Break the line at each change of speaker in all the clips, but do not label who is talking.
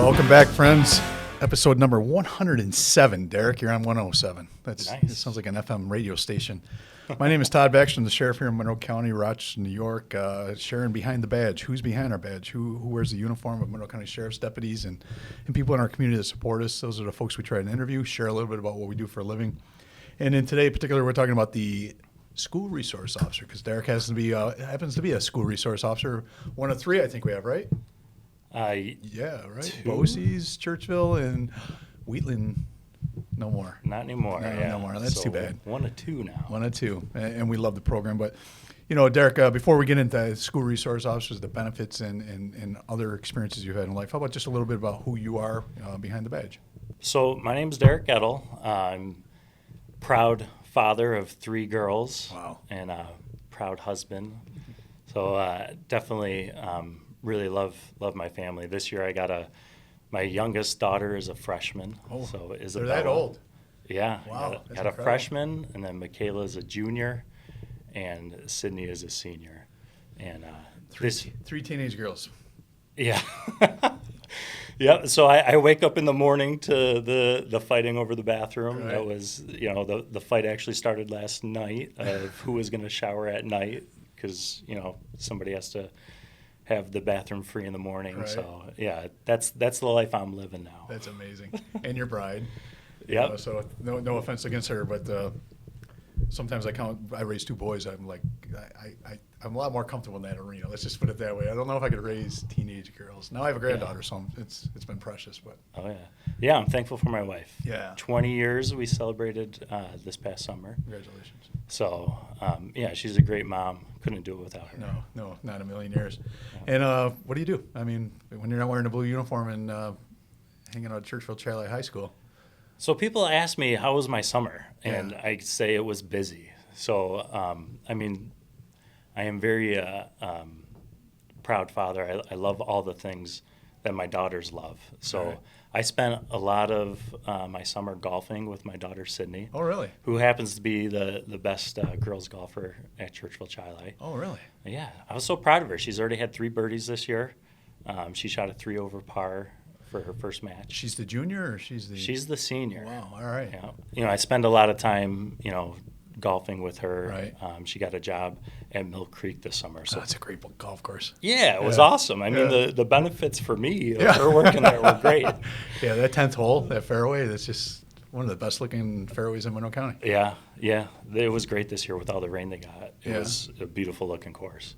Welcome back, friends. Episode number 107. Derek, you're on 107. That
Nice.
sounds like an FM radio station. My name is Todd Baxter. I'm the sheriff here in Monroe County, Rochester, New York. Sharing behind the badge. Who's behind our badge? Who wears the uniform of Monroe County Sheriff's deputies and people in our community that support us. Those are the folks we try to interview, share a little bit about what we do for a living. And in today in particular, we're talking about the school resource officer, because Derek happens to be a school resource officer. One of three, I think we have, right? Yeah, right.
Two?
Bosse's, Churchville, and Wheatland. No more.
Not anymore.
No more. That's too bad.
1 of 2 now.
1 of 2, and we love the program. But, you know, Derek, before we get into school resource officers, the benefits and other experiences you've had in life, how about just a little bit about who you are behind the badge?
So my name's Derrick Goettel. I'm proud father of 3 girls.
Wow.
And a proud husband. So definitely really love my family. This year I got my youngest daughter is a freshman.
Oh,
so
they're that old?
Yeah.
Wow.
Got a freshman, and then Michaela is a junior, and Sydney is a senior. And
three teenage girls.
Yeah. Yeah. So I wake up in the morning to the fighting over the bathroom.
Right.
That was, the fight actually started last night of who was going to shower at night, because, somebody has to have the bathroom free in the morning.
Right.
So yeah, that's the life I'm living now.
That's amazing. And your bride.
Yeah.
So no offense against her, but sometimes I raised 2 boys. I'm like, I'm a lot more comfortable in that arena. Let's just put it that way. I don't know if I could raise teenage girls. Now I have a granddaughter, so it's been precious. But
oh yeah, yeah. I'm thankful for my wife.
Yeah.
20 years we celebrated this past summer.
Congratulations.
So yeah, she's a great mom. Couldn't do it without her.
No, not a million years. And what do you do? I mean, when you're not wearing a blue uniform and hanging out at Churchville Charlie High School.
So people ask me, how was my summer? And
Yeah.
I say it was busy. So, I am very proud father. I love all the things that my daughters love. So
Right.
I spent a lot of my summer golfing with my daughter, Sydney.
Oh, really?
Who happens to be the best girls golfer at Churchville Charlie.
Oh, really?
Yeah, I was so proud of her. She's already had 3 birdies this year. She shot a 3 over par for her first match.
She's the junior, or she's
the senior.
Wow, all right.
Yeah. I spend a lot of time, golfing with her.
Right.
She got a job at Mill Creek this summer. So
That's a great golf course.
yeah, it was
Yeah.
awesome. I mean,
Yeah.
the benefits for me
Yeah.
of her working there were great.
Yeah, that 10th hole, that fairway, that's just one of the best looking fairways in Monroe County.
Yeah. It was great this year with all the rain they got. It
Yeah.
was a beautiful looking course.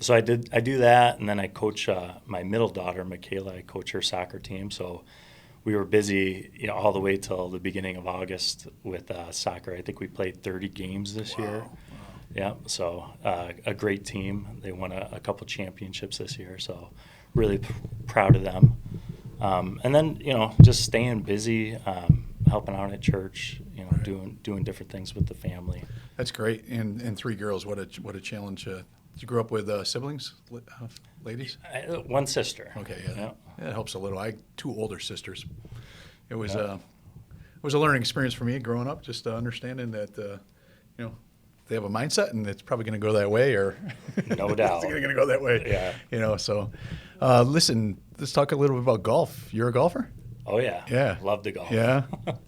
So I do that, and then I coach my middle daughter, Michaela. I coach her soccer team. So we were busy, all the way till the beginning of August with soccer. I think we played 30 games this year.
Wow.
Yeah, so a great team. They won a couple championships this year, so really proud of them. And then, just staying busy, helping out at church,
Right.
doing different things with the family.
That's great. And 3 girls, what a challenge. Did you grow up with siblings, ladies?
One sister.
Okay, yeah.
Yeah.
That helps a little. I 2 older sisters. It was a learning experience for me growing up, just understanding that they have a mindset and it's probably going to go that way, or
No doubt.
it's going to go that way.
Yeah.
So listen, let's talk a little bit about golf. You're a golfer?
Oh yeah.
Yeah.
Love to golf.
Yeah.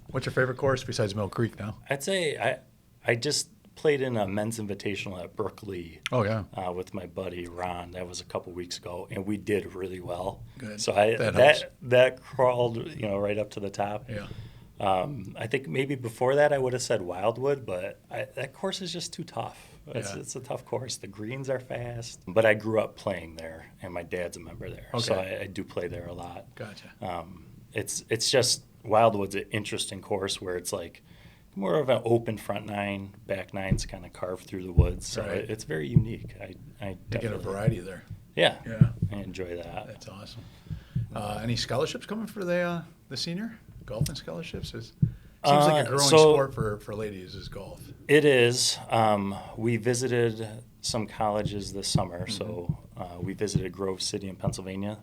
What's your favorite course besides Mill Creek now?
I'd say I just played in a men's invitational at Berkeley.
Oh, yeah.
With my buddy Ron. That was a couple weeks ago, and we did really well.
Good.
So
That helps.
that crawled right up to the top.
Yeah.
I think maybe before that I would have said Wildwood, but that course is just too tough.
Yeah.
It's a tough course. The greens are fast. But I grew up playing there, and my dad's a member there.
Okay.
So I do play there a lot.
Gotcha.
It's just Wildwood's an interesting course where it's like more of an open front 9, back 9's kind of carved through the woods. So
Right.
it's very unique. I
You get a
definitely,
variety there.
Yeah,
Yeah.
I enjoy that.
That's awesome. Any scholarships coming for the senior golfing scholarships? Seems like a growing sport for ladies is golf.
It is. We visited some colleges this summer. So we visited Grove City in Pennsylvania.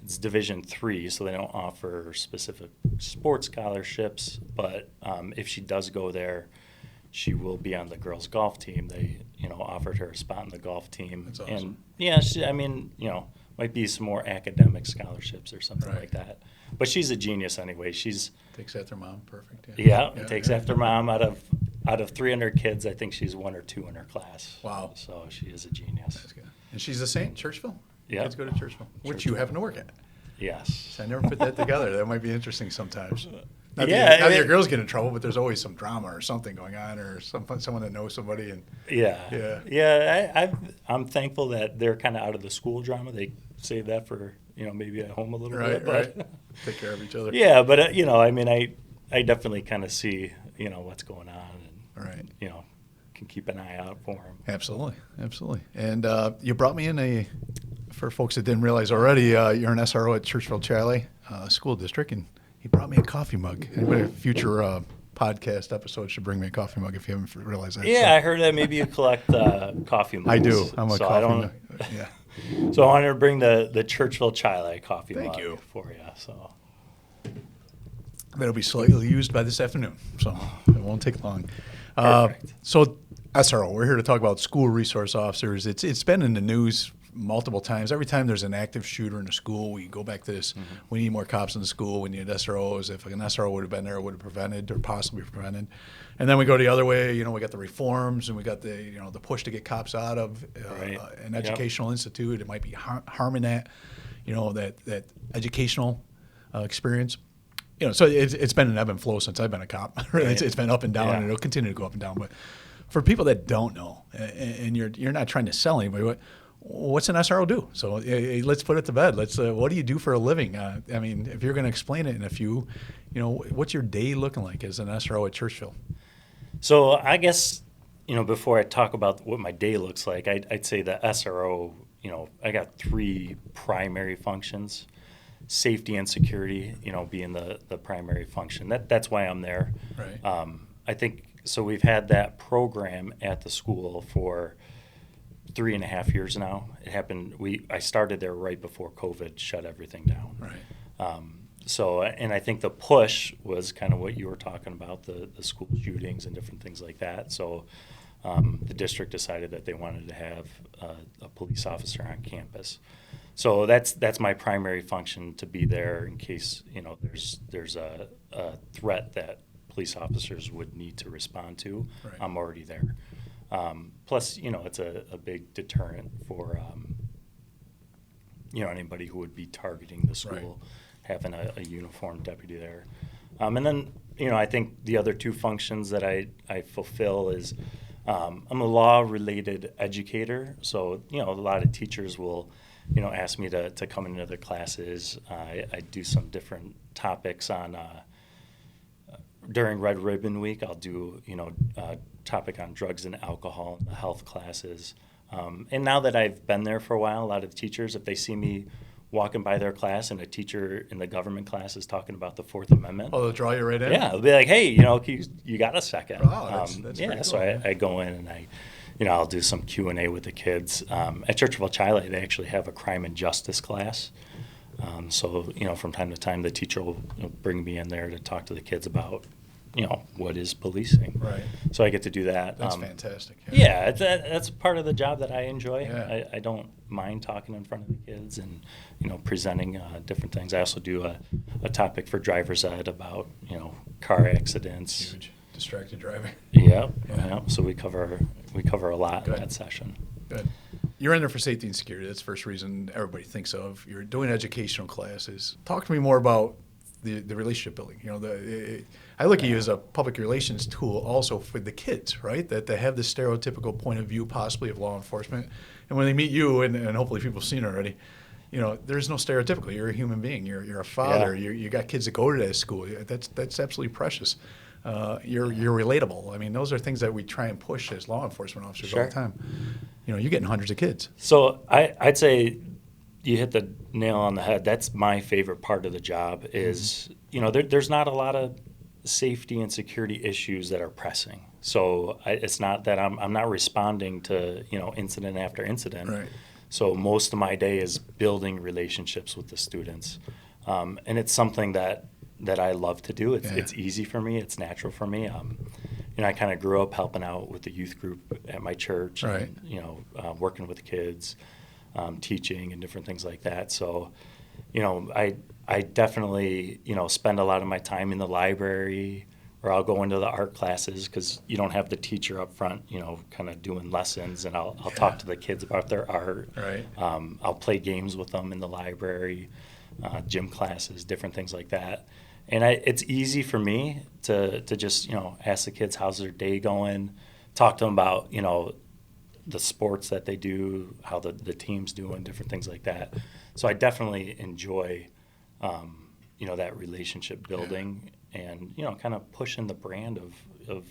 It's Division III, so they don't offer specific sports scholarships. But if she does go there, she will be on the girls' golf team. They, offered her a spot on the golf team.
That's awesome.
And yeah, might be some more academic scholarships or something
Right.
like that. But she's a genius anyway. She's
Takes after mom. Perfect.
takes after mom. Out of 300 kids, I think she's 1 or 2 in her class.
Wow.
So she is a genius.
That's good. And she's a saint, Churchville?
Yeah.
Kids go to Churchville, which you happen to work at.
Yes.
So I never put that together. That might be interesting sometimes. Not
Yeah,
that your girls get in trouble, but there's always some drama or something going on, or someone that knows somebody. And
I'm thankful that they're kind of out of the school drama. They save that for maybe at home a little bit. But,
take care of each other.
Yeah, but I mean, I definitely kind of see what's going on, and can keep an eye out for them.
Absolutely. And you brought me in for folks that didn't realize already, you're an SRO at Churchville Chalet School District, and he brought me a coffee mug. Anybody future podcast episode should bring me a coffee mug if you haven't realized that.
Yeah, I heard that maybe you collect coffee mugs.
I do. I'm a coffee mug. Yeah.
So I wanted to bring the Churchville Chalet coffee mug for you. So
that'll be slightly used by this afternoon, so it won't take long.
Perfect.
So SRO, we're here to talk about school resource officers. It's been in the news multiple times. Every time there's an active shooter in a school, we go back to this. Mm-hmm. We need more cops in the school. We need SROs. If an SRO would have been there, it would have prevented or possibly prevented. And then we go the other way. We got the reforms, and we got the the push to get cops out of an educational institute. It might be harming that that educational experience. So it's been an ebb and flow since I've been a cop. Right. It's been up and down, and it'll continue to go up and down. But for people that don't know, and you're not trying to sell anybody, what's an SRO do? So let's put it to bed. What do you do for a living? I mean, if you're going to explain it in a few, what's your day looking like as an SRO at Churchville?
So I guess, before I talk about what my day looks like, I'd say the SRO, I got 3 primary functions. Safety and security, being the primary function. That's why I'm there.
Right.
I think, so we've had that program at the school for 3.5 years now. It happened, I started there right before COVID shut everything down.
Right.
So, and I think the push was kind of what you were talking about, the school shootings and different things like that. So the district decided that they wanted to have a police officer on campus. So that's my primary function, to be there in case there's a threat that police officers would need to respond to.
Right.
I'm already there. Plus, it's a big deterrent for anybody who would be targeting the school, having a uniformed deputy there. And then I think the other 2 functions that I fulfill is I'm a law-related educator. So a lot of teachers will ask me to come into their classes. I do some different topics on during Red Ribbon Week. I'll do a topic on drugs and alcohol in the health classes. And now that I've been there for a while, a lot of teachers, if they see me walking by their class and a teacher in the government class is talking about the 4th Amendment.
Oh, they'll draw you right in?
Yeah, they'll be like, hey, you got a second.
Wow, that's
yeah,
pretty
so
cool.
I go in and I'll do some Q&A with the kids. At Churchville Chalet, they actually have a crime and justice class. So, from time to time, the teacher will bring me in there to talk to the kids about, what is policing.
Right.
So I get to do that.
That's fantastic.
Yeah, that's part of the job that I enjoy.
Yeah.
I don't mind talking in front of the kids and, presenting different things. I also do a topic for driver's ed about, car accidents.
Huge. Distracted driving.
Yep. So we cover a lot in that session.
Good. You're in there for safety and security. That's the first reason everybody thinks of. You're doing educational classes. Talk to me more about the relationship building. I look at you as a public relations tool also for the kids, right? That they have this stereotypical point of view possibly of law enforcement. And when they meet you, and hopefully people have seen it already, there's no stereotypical. You're a human being. You're a father.
Yeah.
You got kids that go to that school. That's absolutely precious. You're relatable. I mean, those are things that we try and push as law enforcement officers all the time. You're getting hundreds of kids.
So I'd say you hit the nail on the head. That's my favorite part of the job is, there's not a lot of safety and security issues that are pressing. So it's not that I'm not responding to, incident after incident.
Right.
So most of my day is building relationships with the students. And it's something that I love to do. It's easy for me. It's natural for me. I kind of grew up helping out with the youth group at my church,
right.
and, working with kids. teaching and different things like that. So, I definitely, spend a lot of my time in the library, or I'll go into the art classes because you don't have the teacher up front, kind of doing lessons, and I'll talk to the kids about their art.
Right.
I'll play games with them in the library, gym classes, different things like that. And it's easy for me to just, ask the kids how's their day going, talk to them about, the sports that they do, how the team's doing, different things like that. So I definitely enjoy, that relationship building and, kind of pushing the brand of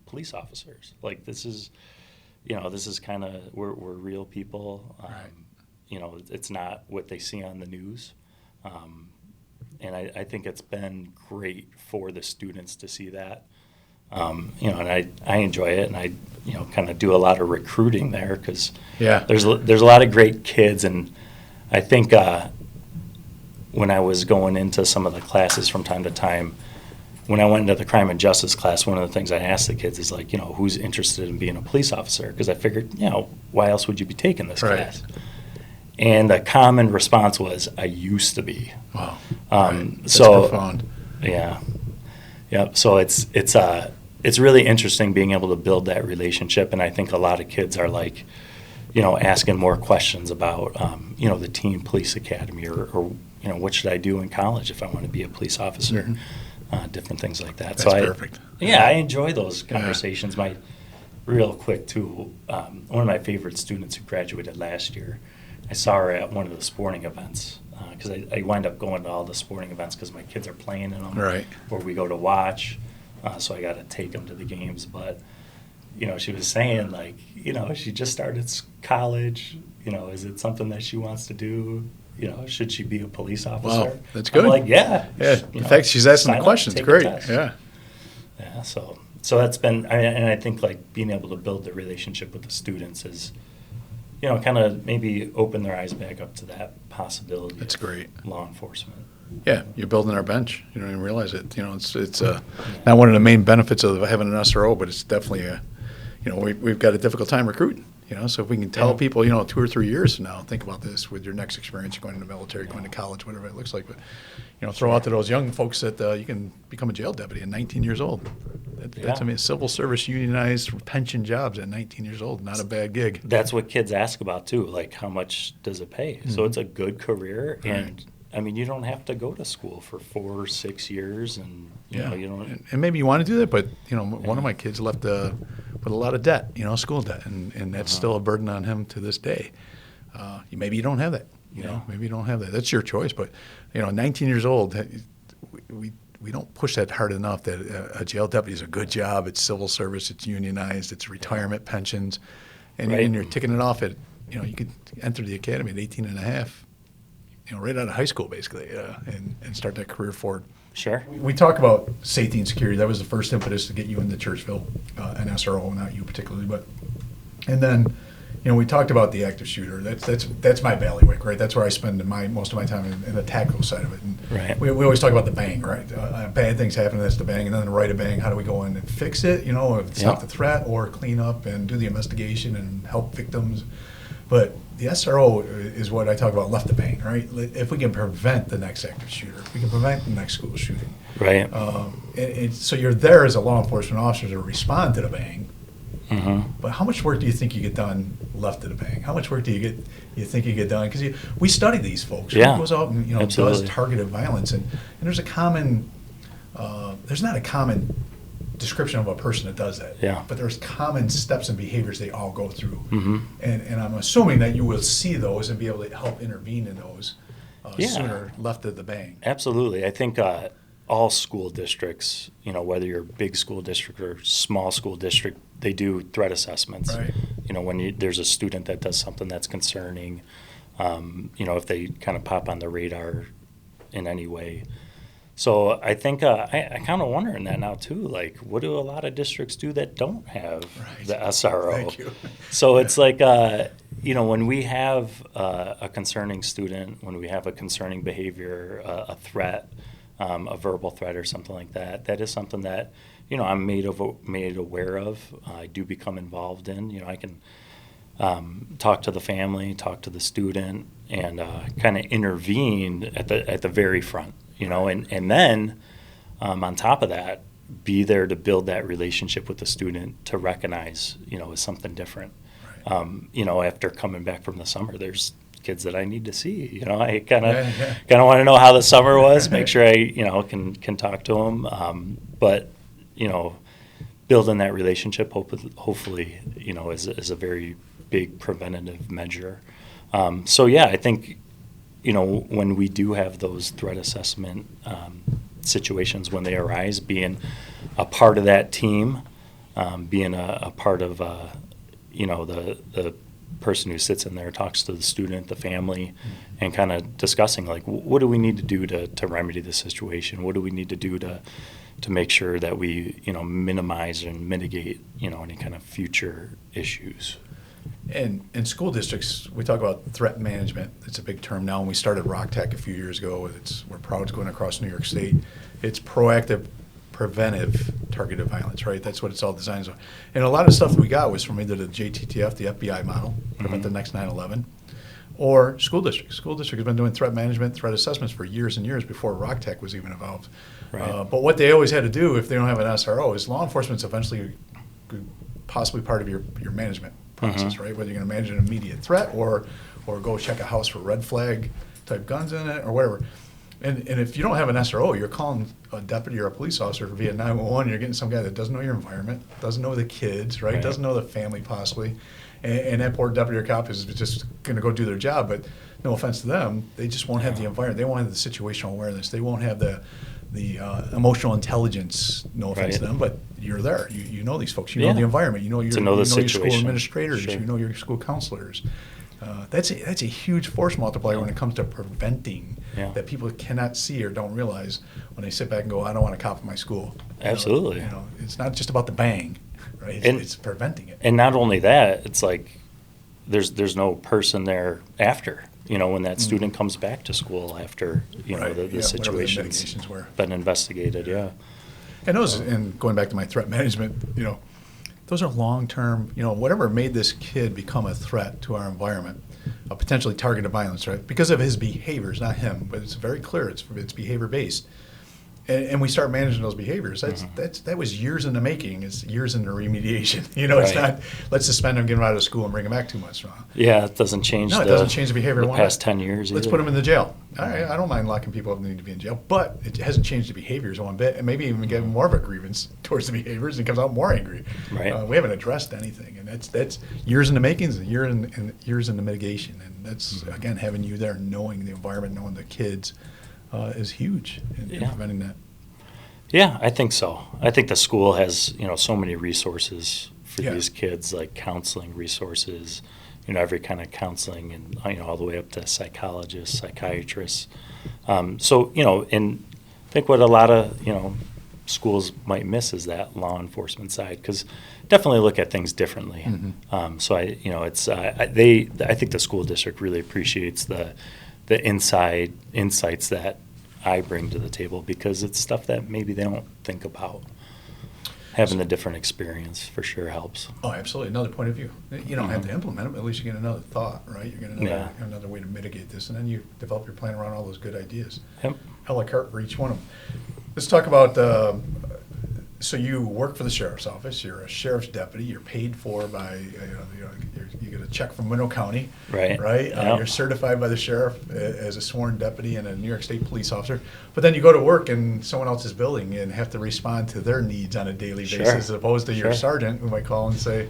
police officers. Like this is kind of, we're real people.
Right.
It's not what they see on the news. And I think it's been great for the students to see that. And I enjoy it, and I, kind of do a lot of recruiting there because there's a lot of great kids, and I think when I was going into some of the classes from time to time, when I went into the crime and justice class, one of the things I asked the kids is like, who's interested in being a police officer? Because I figured, why else would you be taking this class? And the common response was, I used to be.
Wow. That's
so
profound.
Yeah. So it's really interesting being able to build that relationship, and I think a lot of kids are like, asking more questions about, the teen police academy or what should I do in college if I want to be a police officer, different things like that.
That's
so
perfect.
I enjoy those conversations. Real quick too, one of my favorite students who graduated last year, I saw her at one of the sporting events because I wind up going to all the sporting events because my kids are playing in them,
Right.
or we go to watch. So I got to take them to the games. But, she was saying, like, she just started college. Is it something that she wants to do? Should she be a police officer?
Wow, that's good.
I'm like, yeah.
In fact, she's asking the questions.
take a
Great.
test.
Yeah.
Yeah, so that's been, and I think, like, being able to build the relationship with the students is, kind of maybe open their eyes back up to that possibility.
That's great.
Law enforcement.
Yeah, you're building our bench. You don't even realize it. It's not one of the main benefits of having an SRO, but it's definitely we've got a difficult time recruiting. So if we can tell people, 2 or 3 years from now, think about this with your next experience, you're going into the military, going to college, whatever it looks like. But, throw out to those young folks that you can become a jail deputy at 19 years old. That's civil service unionized pension jobs at 19 years old. Not a bad gig.
That's what kids ask about too. Like, how much does it pay? So it's a good career, and I mean, you don't have to go to school for 4 or 6 years, and you don't.
And maybe you want to do that, but one of my kids left with a lot of debt, school debt, and that's still a burden on him to this day. Maybe you don't have that. Maybe you don't have that. That's your choice. But 19 years old, we don't push that hard enough. That a jail deputy is a good job. It's civil service. It's unionized. It's retirement pensions, and you're ticking it off at you could enter the academy at 18 and a half. Right out of high school, basically, and start that career forward.
Sure.
We talk about safety and security. That was the first impetus to get you into Churchville, an SRO, not you particularly, and then, we talked about the active shooter. That's my bailiwick, right? That's where I spend most of my time in the tactical side of it. And
Right.
we always talk about the bang, right? Bad things happen, that's the bang, and then the right of bang. How do we go in and fix it? Stop the threat or clean up and do the investigation and help victims. But the SRO is what I talk about, left to bang, right? If we can prevent the next active shooter, if we can prevent the next school shooting.
Right.
So you're there as a law enforcement officer to respond to the bang.
Mm-hmm.
But how much work do you think you get done left of the bang? How much work do you think you get done? Because we study these folks.
Yeah.
Who goes out and
Absolutely.
does targeted violence, and there's there's not a common description of a person that does that.
Yeah.
But there's common steps and behaviors they all go through.
Mm-hmm.
And I'm assuming that you will see those and be able to help intervene in those sooner left of the bang.
Absolutely. I think all school districts, whether you're a big school district or small school district, they do threat assessments.
Right.
When there's a student that does something that's concerning, if they kind of pop on the radar in any way. So I think I kind of wondering that now too. Like, what do a lot of districts do that don't have the SRO?
Thank you.
So it's like, when we have a concerning student, when we have a concerning behavior, a threat, a verbal threat or something like that, that is something that, I'm made aware of. I do become involved in. I can talk to the family, talk to the student, and kind of intervene at the very front, and then on top of that, be there to build that relationship with the student to recognize, as something different.
Right.
After coming back from the summer, there's kids that I need to see. I kind of want to know how the summer was, make sure I, can talk to them. But, building that relationship, hopefully, is a very big preventative measure. So, yeah, I think, when we do have those threat assessment situations when they arise, being a part of that team, being a part of, the person who sits in there, talks to the student, the family, and kind of discussing, like, what do we need to do to remedy the situation? What do we need to do to make sure that we, minimize and mitigate, any kind of future issues?
And in school districts, we talk about threat management. It's a big term now. When we started ROCTAC a few years ago, we're proud it's going across New York State. It's proactive, preventive, targeted violence, right? That's what it's all designed for. And a lot of stuff that we got was from either the JTTF, the FBI model, prevent the next 9/11, or school districts. School district has been doing threat management, threat assessments for years and years before ROCTAC was even involved.
Right.
But what they always had to do if they don't have an SRO is law enforcement's eventually possibly part of your management process, right? Whether you're going to manage an immediate threat or go check a house for red flag type guns in it or whatever. And if you don't have an SRO, you're calling a deputy or a police officer via 911, you're getting some guy that doesn't know your environment, doesn't know the kids, right? Doesn't know the family possibly. And that poor deputy or cop is just going to go do their job. But no offense to them, they just won't have the environment. They won't have the situational awareness. They won't have the emotional intelligence, no offense to them, but you're there. You know these folks. You know the environment. You know your school administrators.
Sure.
You know your school counselors. That's a huge force multiplier when it comes to preventing that people cannot see or don't realize when they sit back and go, I don't want a cop in my school.
Absolutely.
It's not just about the bang, right? It's preventing it.
And not only that, it's like there's no person there after. When that student comes back to school after, the situation's been investigated,
And and going back to my threat management, those are long-term, whatever made this kid become a threat to our environment, a potentially targeted violence, right? Because of his behaviors, not him, but it's very clear, it's behavior-based. And we start managing those behaviors. That was years in the making. It's years in the remediation. It's not, let's suspend him, get him out of school, and bring him back 2 months from now.
Yeah, it doesn't change.
No, it doesn't change the behavior.
The past 10 years.
Let's put him in the jail. All right, I don't mind locking people up that need to be in jail, but it hasn't changed the behaviors one bit, and maybe even get more of a grievance towards the behaviors, and he comes out more angry.
Right.
We haven't addressed anything, and that's years in the makings and years in the mitigation, and that's again having you there, knowing the environment, knowing the kids, is huge in preventing that.
Yeah, I think so. I think the school has, so many resources for these kids, like counseling resources, every kind of counseling and, all the way up to psychologists, psychiatrists. And I think what a lot of, schools might miss is that law enforcement side, because definitely look at things differently. So I think the school district really appreciates the insights that I bring to the table, because it's stuff that maybe they don't think about. Having the different experience for sure helps.
Oh, absolutely. Another point of view. You don't have to implement it, but at least you get another thought, right? You get another way to mitigate this, and then you develop your plan around all those good ideas.
Yep.
A la carte for each one of them. Let's talk about, so you work for the sheriff's office, you're a sheriff's deputy, you're paid for by, you get a check from Monroe County.
Right.
You're certified by the sheriff as a sworn deputy and a New York State police officer. But then you go to work in someone else's building and have to respond to their needs on a daily basis, as opposed to your sergeant who might call and say,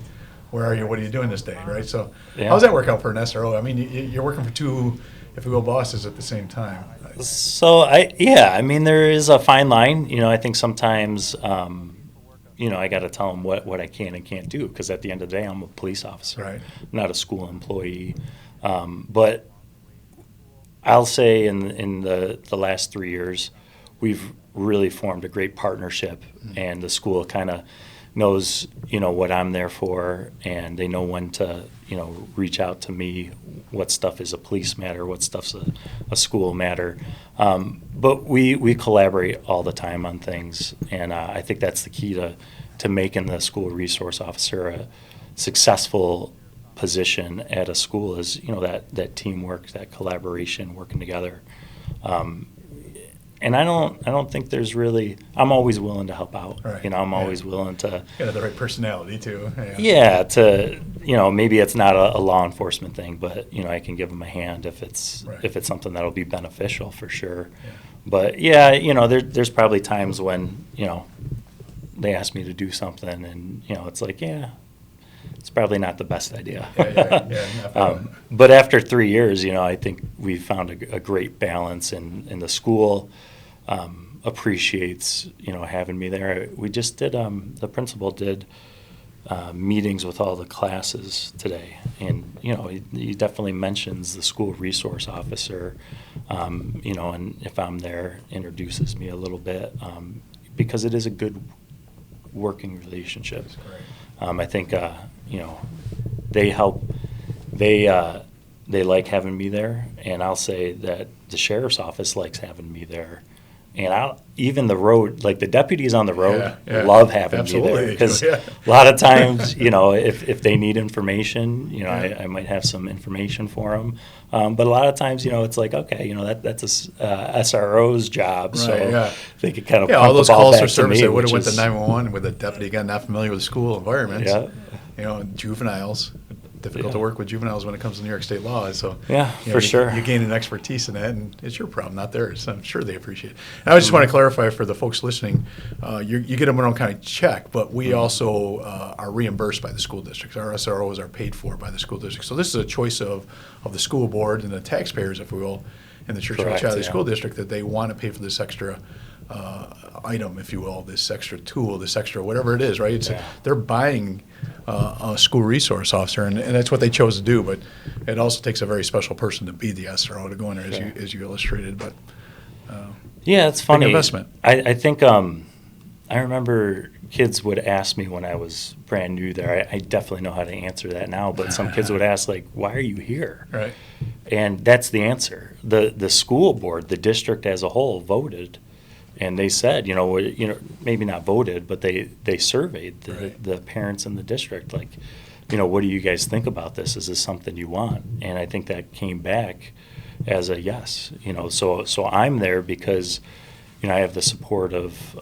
where are you, what are you doing this day, right? So how does that work out for an SRO? I mean, you're working for two, if you will, bosses at the same time.
So there is a fine line. I think sometimes, I got to tell them what I can and can't do, because at the end of the day, I'm a police officer, not a school employee. But I'll say in the last 3 years, we've really formed a great partnership, and the school kind of knows, what I'm there for, and they know when to, reach out to me, what stuff is a police matter, what stuff's a school matter. But we collaborate all the time on things, and I think that's the key to making the school resource officer a successful position at a school is, that teamwork, that collaboration, working together. And I don't think there's really. I'm always willing to help out.
Right.
I'm always willing to.
Got the right personality too.
Yeah. Maybe it's not a law enforcement thing, but I can give them a hand if it's something that'll be beneficial for sure.
Yeah.
But yeah, there's probably times when they ask me to do something, and it's like, yeah, it's probably not the best idea. But after 3 years, I think we've found a great balance, and the school appreciates having me there. We just did the principal did meetings with all the classes today, and he definitely mentions the school resource officer, and if I'm there, introduces me a little bit, because it is a good working relationship.
That's great.
I think they help. They like having me there, and I'll say that the sheriff's office likes having me there. And even the road, like the deputies on the road, love having me there, because a lot of times, if they need information, I might have some information for them. But a lot of times, it's like, okay, that's a SRO's job, so they could kind of pump
all those
the ball
calls
back
for service
to me,
that would have went to
is-
911 with a deputy again not familiar with the school environments. Juveniles. Difficult to work with juveniles when it comes to New York State law. So
for sure.
You gain an expertise in that, and it's your problem, not theirs. So I'm sure they appreciate it. And I just want to clarify for the folks listening, you get a Monroe County check, but we also are reimbursed by the school districts. Our SROs are paid for by the school district. So this is a choice of the school board and the taxpayers, if we will, and the Church of the Child School District, that they want to pay for this extra item, if you will, this extra tool, this extra whatever it is, right? They're buying a school resource officer, and that's what they chose to do. But it also takes a very special person to be the SRO to go in there, as you illustrated. But
it's funny.
Big investment.
I think I remember kids would ask me when I was brand new there. I definitely know how to answer that now, but some kids would ask, like, "Why are you here?"
Right.
And that's the answer. The school board, the district as a whole, voted. And they said, maybe not voted, but they surveyed the parents in the district, like, what do you guys think about this? Is this something you want? And I think that came back as a yes. So I'm there because, I have the support of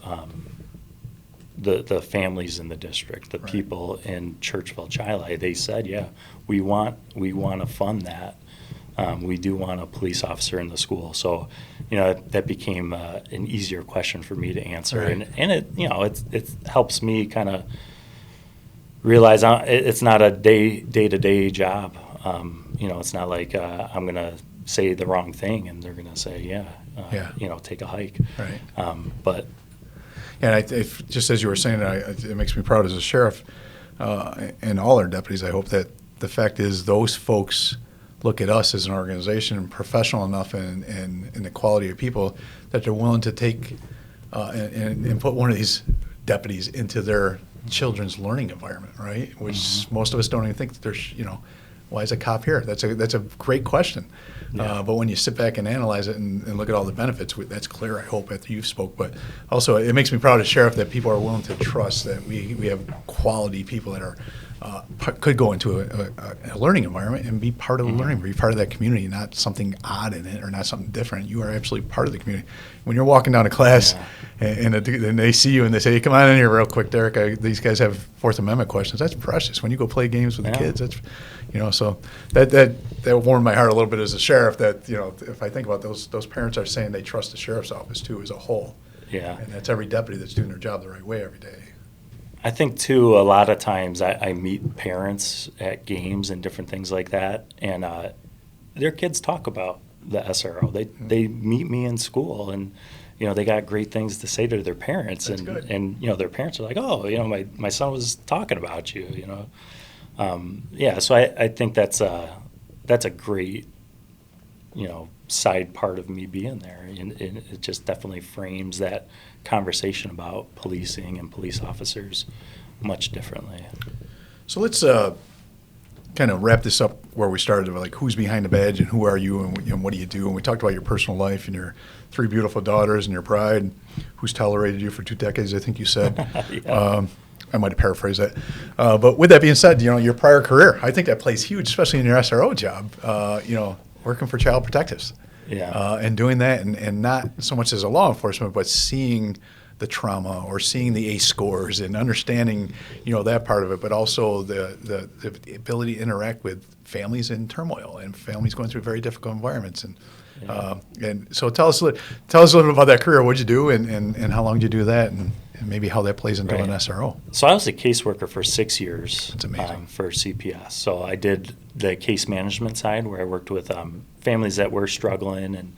the families in the district, the people in Churchville, Chili. They said, we want to fund that. We do want a police officer in the school, so that became an easier question for me to answer,
right.
and it helps me kind of realize it's not a day-to-day job. It's not like I'm gonna say the wrong thing and they're gonna say take a hike.
Right.
But
and just as you were saying, it makes me proud as a sheriff and all our deputies. I hope that the fact is those folks look at us as an organization professional enough and the quality of people that they're willing to take and put one of these deputies into their children's learning environment, right? Which most of us don't even think that there's, why is a cop here? That's a great question. But when you sit back and analyze it and look at all the benefits, that's clear, I hope, after you've spoke. But also, it makes me proud as sheriff that people are willing to trust that we have quality people that are could go into a learning environment and be part of the learning, be part of that community, not something odd in it or not something different. You are absolutely part of the community. When you're walking down a class and they see you and they say, hey, come on in here real quick, Derrick, these guys have Fourth Amendment questions. That's precious. When you go play games with the kids, that's, so that warmed my heart a little bit as a sheriff that, if I think about those parents are saying they trust the sheriff's office too as a whole.
Yeah.
And that's every deputy that's doing their job the right way every day.
I think, too, a lot of times I meet parents at games and different things like that, and their kids talk about the SRO. They meet me in school, and, they got great things to say to their parents.
That's
and,
good.
and, their parents are like, oh, my son was talking about you, So I think that's a great, side part of me being there. And it just definitely frames that conversation about policing and police officers much differently.
So let's kind of wrap this up where we started, like who's behind the badge and who are you and what do you do? And we talked about your personal life and your 3 beautiful daughters and your bride, who's tolerated you for 2 decades, I think you said. I might have paraphrased that. But with that being said, your prior career, I think that plays huge, especially in your SRO job, working for Child Protectives.
Yeah.
And doing that, and not so much as a law enforcement, but seeing the trauma or seeing the ACE scores and understanding, that part of it, but also the ability to interact with families in turmoil and families going through very difficult environments. And so tell us a little bit about that career. What'd you do, and how long did you do that, and maybe how that plays into an SRO.
So I was a caseworker for 6 years.
That's amazing.
For CPS. So I did the case management side, where I worked with families that were struggling, and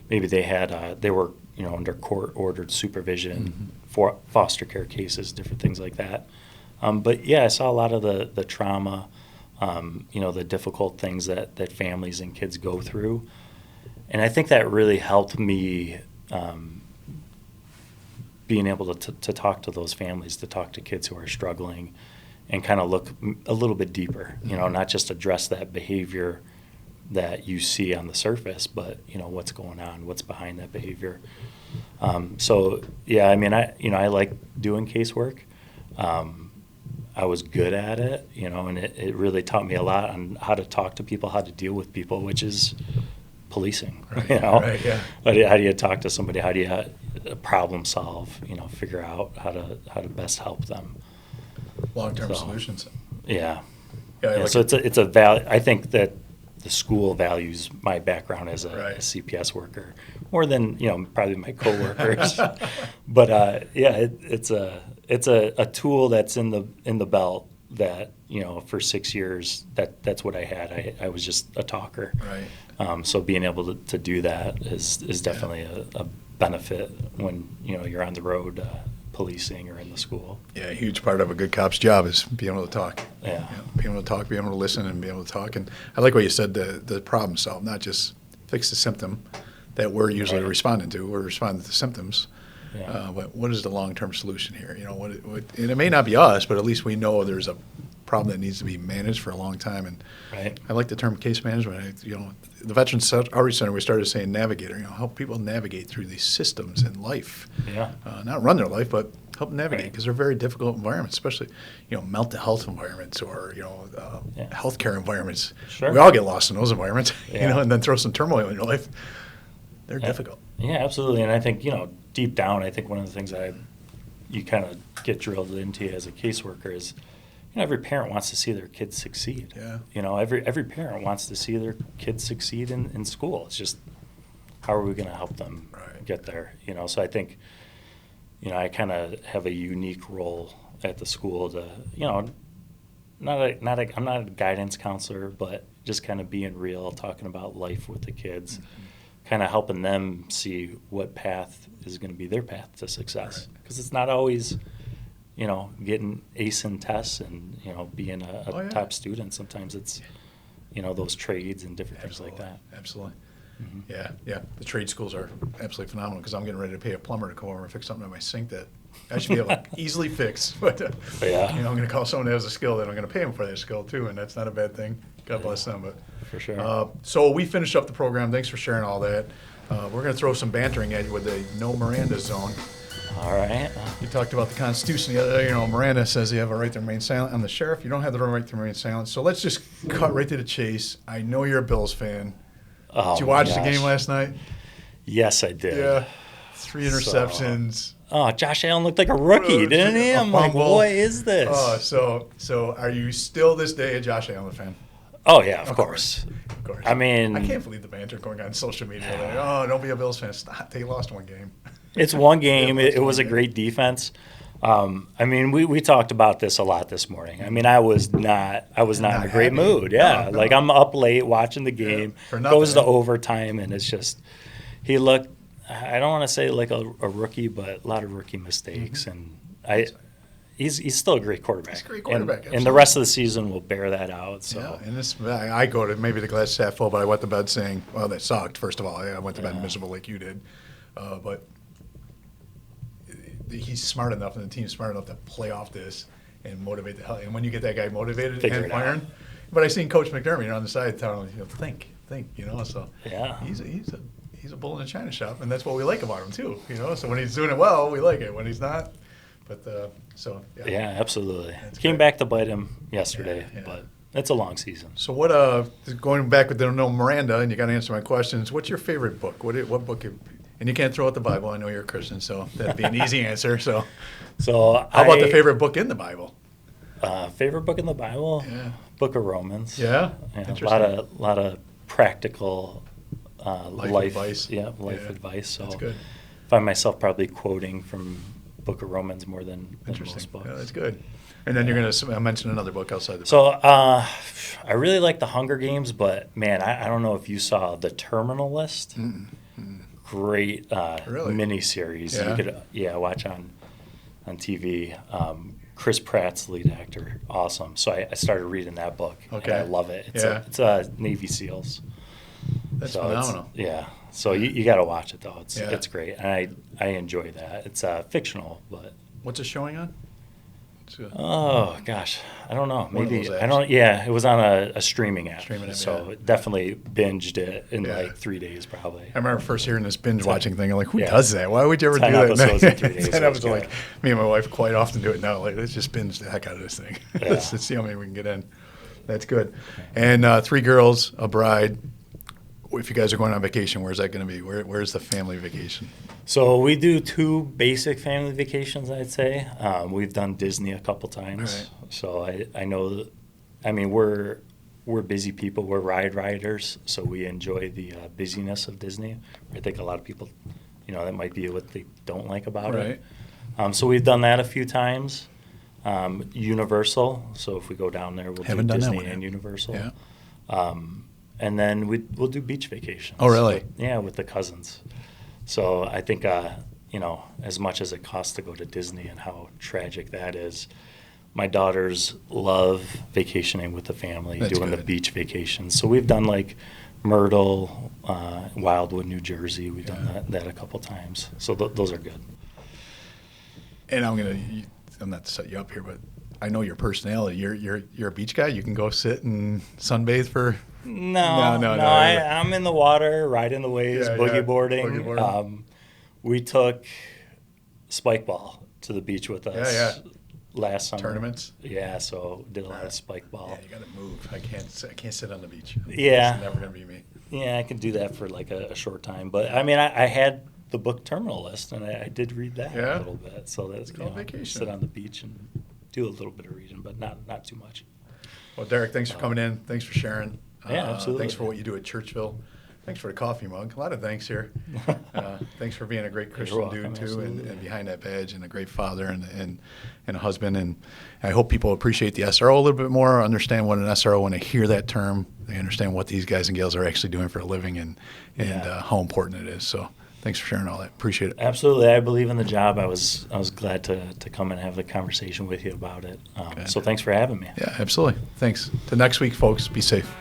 maybe they were under court-ordered supervision, for foster care cases, different things like that. But yeah, I saw a lot of the trauma, the difficult things that families and kids go through. And I think that really helped me being able to talk to those families, to talk to kids who are struggling, and kind of look a little bit deeper, not just address that behavior that you see on the surface, but what's going on, what's behind that behavior. So yeah, I like doing casework. I was good at it, and it really taught me a lot on how to talk to people, how to deal with people, which is policing.
Right. Right, yeah.
How do you talk to somebody? How do you problem solve? Figure out how to best help them.
Long-term solutions.
Yeah.
Yeah,
So it's a value. I think that the school values my background as a CPS worker more than probably my coworkers. But it's a tool that's in the belt that for 6 years that's what I had. I was just a talker.
Right.
So being able to do that is definitely a benefit when you're on the road policing or in the school.
Yeah, a huge part of a good cop's job is being able to talk.
Yeah.
Being able to talk, being able to listen, and being able to talk. And I like what you said, the problem solve, not just fix the symptom that we're usually responding to. We're responding to symptoms.
Yeah.
But what is the long-term solution here? And it may not be us, but at least we know there's a problem that needs to be managed for a long time. And I like the term case management. The Veterans Outreach Center, we started saying navigator. Help people navigate through these systems in life.
Yeah.
Not run their life, but help them navigate, because they're very difficult environments, especially mental health environments or healthcare environments.
Sure.
We all get lost in those environments,
Yeah.
and then throw some turmoil in your life. They're difficult.
Yeah, absolutely. And I think deep down, I think one of the things you kind of get drilled into as a caseworker is, every parent wants to see their kids succeed.
Yeah.
Every parent wants to see their kids succeed in school. It's just, how are we going to help them get there? So I think, I kind of have a unique role at the school to, I'm not a guidance counselor, but just kind of being real, talking about life with the kids, kind of helping them see what path is going to be their path to success. Because it's not always, getting ace in tests and, being a top student. Sometimes it's, those trades and different things like that.
Absolutely.
Mm-hmm.
Yeah. The trade schools are absolutely phenomenal, because I'm getting ready to pay a plumber to come over and fix something in my sink that I should be able to easily fix. But, I'm going to call someone that has a skill, that I'm going to pay them for their skill too, and that's not a bad thing. God bless them. But
for sure.
So we finished up the program. Thanks for sharing all that. We're going to throw some bantering at you with the no Miranda zone.
All right.
You talked about the Constitution the other day. Miranda says you have a right to remain silent. I'm the sheriff. You don't have the right to remain silent. So let's just cut right to the chase. I know you're a Bills fan. Did you watch the game last night?
Yes, I did.
Yeah. 3 interceptions.
Josh Allen looked like a rookie, didn't he? I'm like, what is this?
So are you still this day a Josh Allen fan?
Oh, yeah, of course.
Of course.
I mean,
I can't believe the banter going on social media. Like, don't be a Bills fan. Stop. They lost one game.
It's one game. It was a great defense. We talked about this a lot this morning. I was not in a great mood. Yeah. No. Like, I'm up late watching the game. Goes to overtime, and it's just, he looked, I don't want to say like a rookie, but a lot of rookie mistakes. And he's still a great quarterback.
He's a great quarterback.
And the rest of the season will bear that out. So.
Yeah, and I go to maybe the glass half full, but I went to bed saying, well, that sucked, first of all. I went to bed miserable like you did. But he's smart enough, and the team's smart enough to play off this and motivate the hell. And when you get that guy motivated and firing, but I seen Coach McDermott on the side telling him, think. So
yeah,
he's a bull in a china shop, and that's what we like about him too. So when he's doing it well, we like it. When he's not, But so
Yeah, absolutely.
That's
Came
great.
back to bite him yesterday,
Yeah, yeah.
but it's a long season.
So what? Going back with Miranda, and you got to answer my questions. What's your favorite book? What book? And you can't throw out the Bible. I know you're a Christian, so that'd be an easy answer. So
So
how about the favorite book in the Bible?
Favorite book in the Bible?
Yeah.
Book of Romans.
Yeah?
Yeah,
Interesting.
lot of practical life
advice.
Yeah, life
Yeah.
advice. So
That's good.
find myself probably quoting from Book of Romans more than
Interesting.
most books.
Yeah, that's good. And then you're going to mention another book outside the book.
So I really like the Hunger Games, but man, I don't know if you saw the Terminal List. Great
Really?
mini-series
Yeah?
you could watch on TV. Chris Pratt's lead actor, awesome. So I started reading that book.
Okay.
And I love it.
Yeah.
It's Navy SEALs.
That's
So
phenomenal.
Yeah. So you got to watch it though.
Yeah.
It's great, and I enjoy that. It's fictional, but
What's it showing on?
oh gosh, I don't know.
One of
Maybe
those
I
apps.
don't. Yeah, it was on a streaming app.
Streaming app,
so
yeah.
definitely binged it in
Yeah.
like 3 days probably.
I remember first hearing this binge watching thing. I'm like, who
Yeah.
does that? Why would you ever
10
do that?
episodes in 3 days
10
was
episodes.
good.
Like me and my wife quite often do it now. Like, let's just binge the heck out of this thing.
Yeah.
let's see how many we can get in. That's good. And 3 girls, a bride. If you guys are going on vacation, where's that going to be? Where's the family vacation?
So we do 2 basic family vacations, I'd say. We've done Disney a couple times.
Right.
So I know, I mean, we're busy people. We're riders, so we enjoy the busyness of Disney. I think a lot of people, that might be what they don't like about it. So we've done that a few times. Universal. So if we go down there, we'll
Haven't
do
done that
Disney
one yet.
and Universal.
Yeah.
And then we'll do beach vacations.
Oh, really?
With the cousins. So I think, as much as it costs to go to Disney and how tragic that is, my daughters love vacationing with the family,
That's
doing the
good.
beach vacations. So we've done like Myrtle, Wildwood, New Jersey. We've done that a couple times. So those are good.
And I'm not to set you up here, but I know your personality. You're a beach guy. You can go sit and sunbathe for.
No. I'm in the water, riding the waves,
Yeah,
boogie
yeah.
boarding.
Boogie boarding.
We took spike ball to the beach with us
Yeah.
last summer.
Tournaments?
Yeah, so did a lot of spike ball.
Yeah, you got to move. I can't sit on the beach.
Yeah.
It's never gonna be me.
Yeah, I could do that for like a short time. But I mean, I had the book Terminal List, and I did read that
Yeah?
a little bit. So that's
Go on vacation.
sit on the beach and do a little bit of reading, but not too much.
Well, Derrick, thanks for coming in. Thanks for sharing.
Yeah, absolutely.
Thanks for what you do at Churchville. Thanks for the coffee mug. A lot of thanks here. Thanks for being a great Christian
welcome,
dude too, and
absolutely.
behind that badge, and a great father and a husband. And I hope people appreciate the SRO a little bit more, understand what an SRO, when they hear that term, they understand what these guys and gals are actually doing for a living and how important it is. So thanks for sharing all that. Appreciate it.
Absolutely, I believe in the job. I was glad to come and have the conversation with you about it. So thanks for having me.
Yeah, absolutely. Thanks. Till next week, folks. Be safe.